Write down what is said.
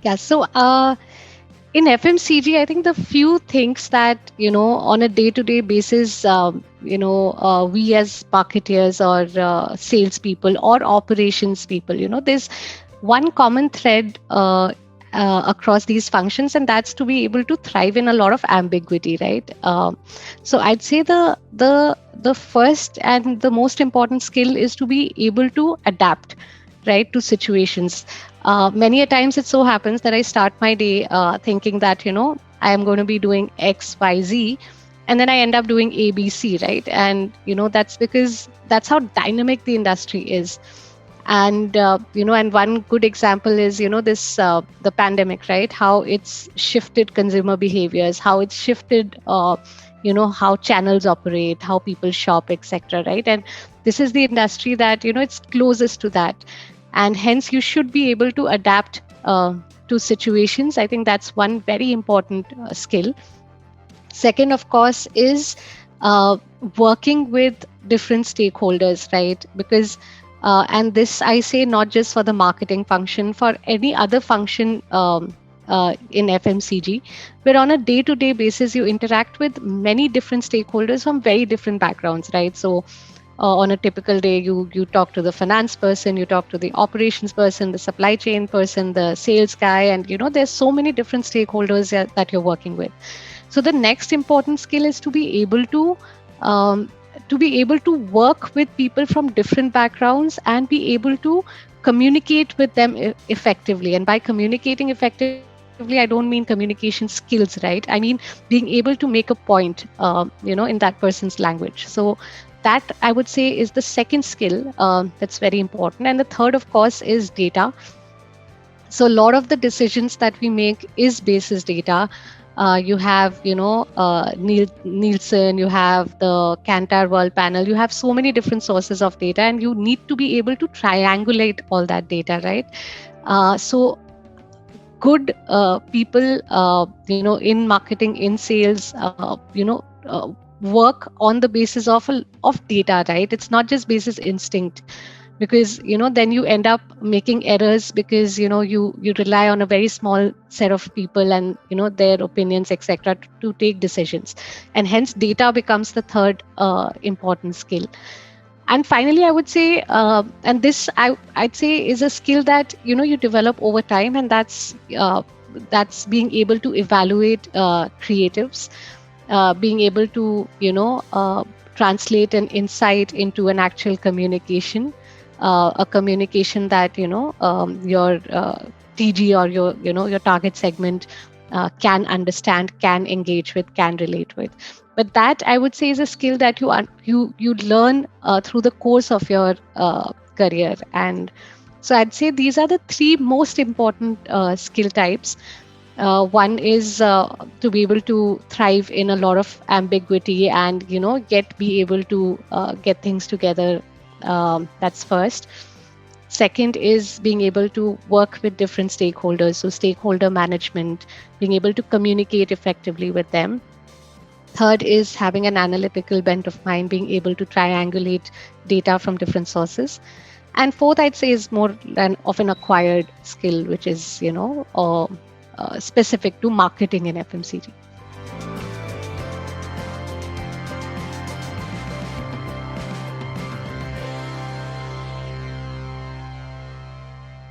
Yeah. So in FMCG, I think the few things that, on a day-to-day basis, we as marketeers or salespeople or operations people, there's one common thread across these functions, and that's to be able to thrive in a lot of ambiguity, right? So I'd say the first and the most important skill is to be able to adapt, right, to situations. Many a times it so happens that I start my day thinking that, I am going to be doing X, Y, Z, and then I end up doing A, B, C, right? And, that's because that's how dynamic the industry is. And one good example is, this the pandemic, right? How it's shifted consumer behaviors, how it's shifted, how channels operate, how people shop, etc., right? And this is the industry that, it's closest to that, and hence you should be able to adapt to situations. I think that's one very important skill. Second, of course, is working with different stakeholders, right? Because and this I say not just for the marketing function, for any other function in FMCG, where on a day-to-day basis you interact with many different stakeholders from very different backgrounds, right? So on a typical day, you talk to the finance person, you talk to the operations person, the supply chain person, the sales guy, and there's so many different stakeholders that you're working with. So the next important skill is um, to be able to work with people from different backgrounds and be able to communicate with them effectively. And by communicating effectively, I don't mean communication skills, right? I mean being able to make a point, in that person's language. So that, I would say, is the second skill that's very important. And the third, of course, is data. So a lot of the decisions that we make is basis data. You have, Nielsen, you have the Kantar World Panel, you have so many different sources of data, and you need to be able to triangulate all that data, right? So good people, in marketing, in sales, work on the basis of data, right? It's not just basis instinct, because then you end up making errors because you rely on a very small set of people and their opinions, etc., to take decisions, and hence data becomes the third important skill. And finally, I would say, and this I'd say is a skill that you develop over time, and that's being able to evaluate creatives, being able to translate an insight into an actual communication, a communication that your TG or your target segment can understand, can engage with, can relate with. But that, I would say, is a skill that you learn through the course of your career. And so I'd say these are the three most important skill types. One is to be able to thrive in a lot of ambiguity and be able to get things together. That's first. Second is being able to work with different stakeholders, so stakeholder management, being able to communicate effectively with them. Third is having an analytical bent of mind, being able to triangulate data from different sources. And fourth, I'd say, is more of an acquired skill, which is specific to marketing in FMCG.